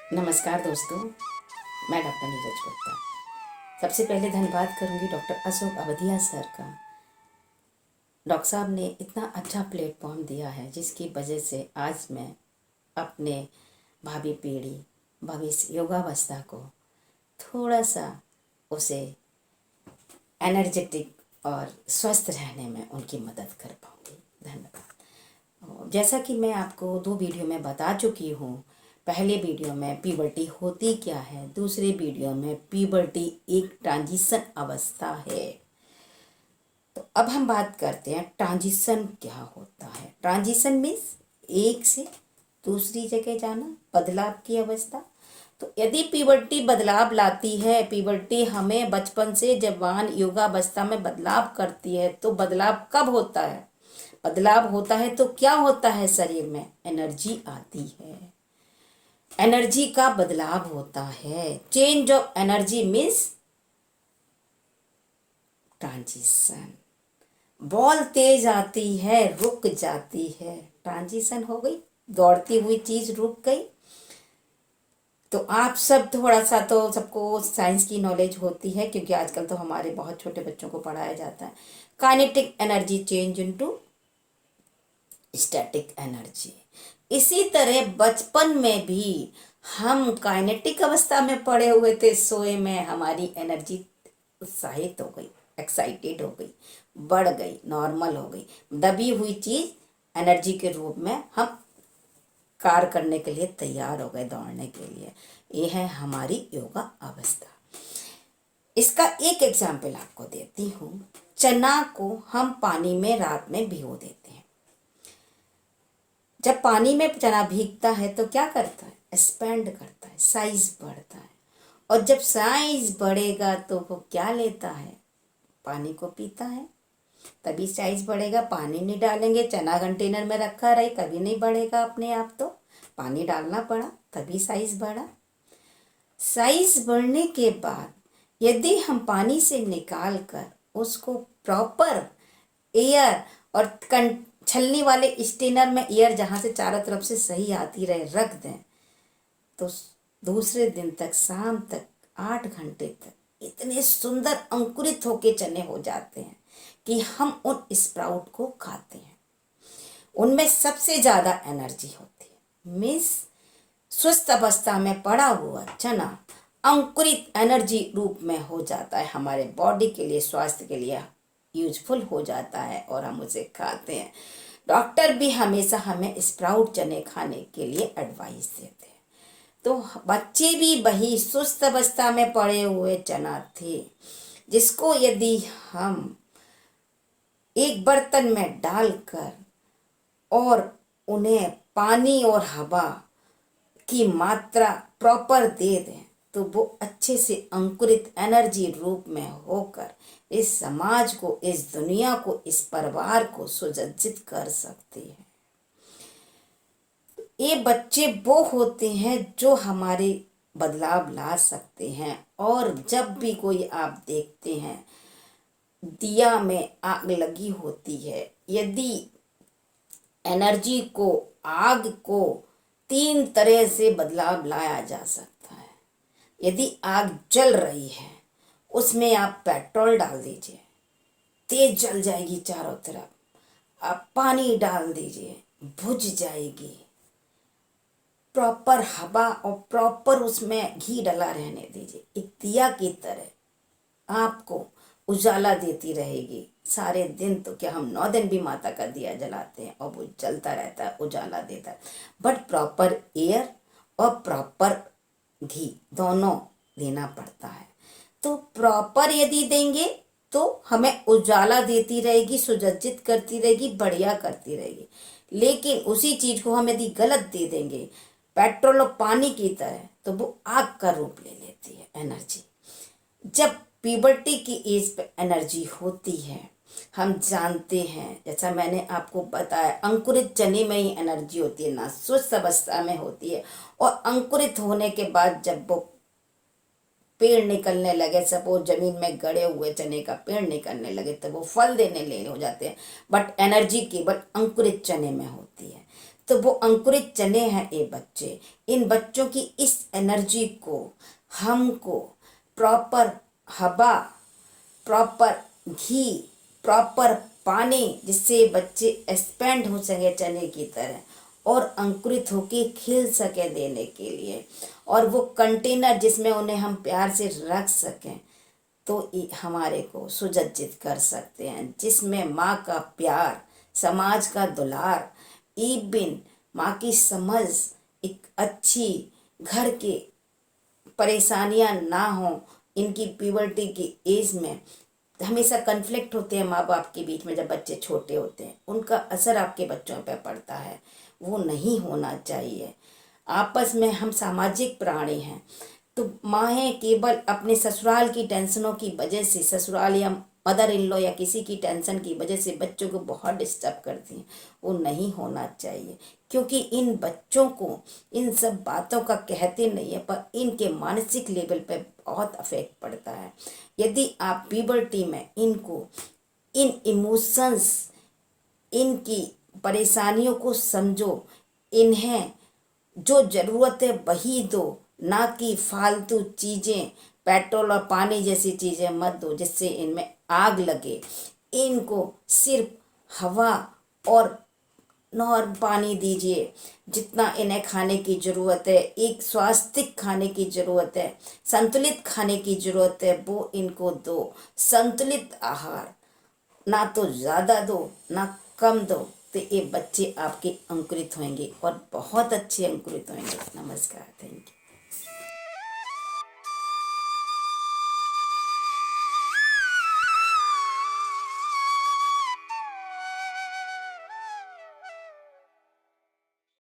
नमस्कार दोस्तों, मैं डॉक्टर नीरज गुप्ता। सबसे पहले धन्यवाद करूंगी डॉक्टर अशोक अवधिया सर का। डॉक्टर साहब ने इतना अच्छा प्लेटफॉर्म दिया है जिसकी वजह से आज मैं अपने भावी पीढ़ी, भविष्य योगावस्था को थोड़ा सा उसे एनर्जेटिक और स्वस्थ रहने में उनकी मदद कर पाऊंगी। धन्यवाद। जैसा कि मैं आपको 2 वीडियो में बता चुकी हूँ। पहले वीडियो में पीबर्टी होती क्या है, दूसरे वीडियो में पीबर्टी एक ट्रांजिशन अवस्था है। तो अब हम बात करते हैं ट्रांजिशन क्या होता है। ट्रांजिशन मीन्स एक से दूसरी जगह जाना, बदलाव की अवस्था। तो यदि पीबर्टी बदलाव लाती है, पीबर्टी हमें बचपन से जवान युवावस्था में बदलाव करती है, तो बदलाव कब होता है? बदलाव होता है तो क्या होता है? शरीर में एनर्जी आती है, एनर्जी का बदलाव होता है। Change of energy means transition. Ball तेज आती है, रुक जाती है, ट्रांजिशन हो गई, दौड़ती हुई चीज रुक गई। तो आप सब थोड़ा सा तो सबको साइंस की नॉलेज होती है, क्योंकि आजकल तो हमारे बहुत छोटे बच्चों को पढ़ाया जाता है। Kinetic energy change into static energy. इसी तरह बचपन में भी हम काइनेटिक अवस्था में पड़े हुए थे, सोए में हमारी एनर्जी उत्साहित हो गई, एक्साइटेड हो गई, बढ़ गई, नॉर्मल हो गई। दबी हुई चीज एनर्जी के रूप में हम कार्य करने के लिए तैयार हो गए, दौड़ने के लिए। ये है हमारी योगा अवस्था। इसका एक एग्जाम्पल आपको देती हूँ। चना को हम पानी में रात में भिगो देते हैं। जब पानी में चना भीगता है तो क्या करता है? एक्सपेंड करता है, साइज बढ़ता है। और जब साइज बढ़ेगा तो वो क्या लेता है? पानी को पीता है, तभी साइज बढ़ेगा। पानी नहीं डालेंगे, चना कंटेनर में रखा रहे, कभी नहीं बढ़ेगा अपने आप। तो पानी डालना पड़ा, तभी साइज बढ़ा। साइज बढ़ने के बाद यदि हम पानी से निकाल कर उसको प्रॉपर एयर और छलनी वाले स्टेनर में एयर जहाँ से चारों तरफ से सही आती रहे रख दें, तो दूसरे दिन तक, शाम तक, 8 घंटे तक इतने सुंदर अंकुरित होके चने हो जाते हैं कि हम उन स्प्राउट को खाते हैं। उनमें सबसे ज्यादा एनर्जी होती है। मीन्स स्वस्थ अवस्था में पड़ा हुआ चना अंकुरित एनर्जी रूप में हो जाता है, हमारे बॉडी के लिए, स्वास्थ्य के लिए यूजफुल हो जाता है और हम उसे खाते हैं। डॉक्टर भी हमेशा हमें स्प्राउट चने खाने के लिए एडवाइस देते हैं। तो बच्चे भी वही सुस्त अवस्था में पड़े हुए चना थे, जिसको यदि हम एक बर्तन में डालकर और उन्हें पानी और हवा की मात्रा प्रॉपर दे दें, तो वो अच्छे से अंकुरित एनर्जी रूप में होकर इस समाज को, इस दुनिया को, इस परिवार को सुसज्जित कर सकते हैं। ये बच्चे वो होते हैं जो हमारे बदलाव ला सकते हैं। और जब भी कोई आप देखते हैं दिया में आग लगी होती है, यदि एनर्जी को, आग को 3 तरह से बदलाव लाया जा सकता है। यदि आग जल रही है, उसमें आप पेट्रोल डाल दीजिए, तेज जल जाएगी चारों तरफ। आप पानी डाल दीजिए, बुझ जाएगी। प्रॉपर हवा और प्रॉपर उसमें घी डला रहने दीजिए, एक दिया की तरह आपको उजाला देती रहेगी सारे दिन। तो क्या हम 9 दिन भी माता का दिया जलाते हैं और वो जलता रहता है, उजाला देता है। बट प्रॉपर एयर और प्रॉपर घी दोनों देना पड़ता है। तो प्रॉपर यदि देंगे तो हमें उजाला देती रहेगी, सुसज्जित करती रहेगी, बढ़िया करती रहेगी। लेकिन उसी चीज को हम यदि गलत दे देंगे, पेट्रोल और पानी की तरह, तो वो आग का रूप ले लेती है एनर्जी। जब प्यूबर्टी की एज पे एनर्जी होती है, हम जानते हैं, जैसा मैंने आपको बताया, अंकुरित चने में ही एनर्जी होती है, ना स्वस्थ अवस्था में होती है। और अंकुरित होने के बाद जब वो पेड़ निकलने लगे, सपोज जमीन में गड़े हुए चने का पेड़ निकलने लगे, तो वो फल देने ले हो जाते हैं। बट एनर्जी केवल अंकुरित चने में होती है। तो वो अंकुरित चने हैं ये बच्चे। इन बच्चों की इस एनर्जी को हमको प्रॉपर हवा, प्रॉपर घी, प्रॉपर पानी, जिससे बच्चे एक्सपेंड हो सके चने की तरह और अंकुरित होके खिल सके देने के लिए, और वो कंटेनर जिसमें उन्हें हम प्यार से रख सकें, तो हमारे को सुसज्जित कर सकते हैं, जिसमें माँ का प्यार, समाज का दुलार, इवन माँ की समझ, एक अच्छी घर के परेशानियां ना हो। इनकी प्यूबर्टी की एज में हमेशा कन्फ्लिक्ट होते हैं माँ बाप के बीच में जब बच्चे छोटे होते हैं, उनका असर आपके बच्चों पे पड़ता है, वो नहीं होना चाहिए। आपस में हम सामाजिक प्राणी हैं, तो माहें केवल अपने ससुराल की टेंशनों की वजह से, ससुराल या मदर इन लॉ या किसी की टेंशन की वजह से बच्चों को बहुत डिस्टर्ब करती हैं, वो नहीं होना चाहिए। क्योंकि इन बच्चों को इन सब बातों का कहते नहीं है, पर इनके मानसिक लेवल पे बहुत अफेक्ट पड़ता है। यदि आप प्यूबर्टी में इनको इन इमोशंस, इनकी परेशानियों को समझो, इन्हें जो ज़रूरत है वही दो, ना कि फालतू चीज़ें, पेट्रोल और पानी जैसी चीज़ें मत दो जिससे इनमें आग लगे। इनको सिर्फ हवा और नॉर्मल पानी दीजिए, जितना इन्हें खाने की ज़रूरत है, एक स्वास्थ्यिक खाने की ज़रूरत है, संतुलित खाने की ज़रूरत है, वो इनको दो। संतुलित आहार, ना तो ज़्यादा दो ना कम दो, तो ये बच्चे आपके अंकुरित होंगे और बहुत अच्छे अंकुरित होंगे। नमस्कार, थैंक यू।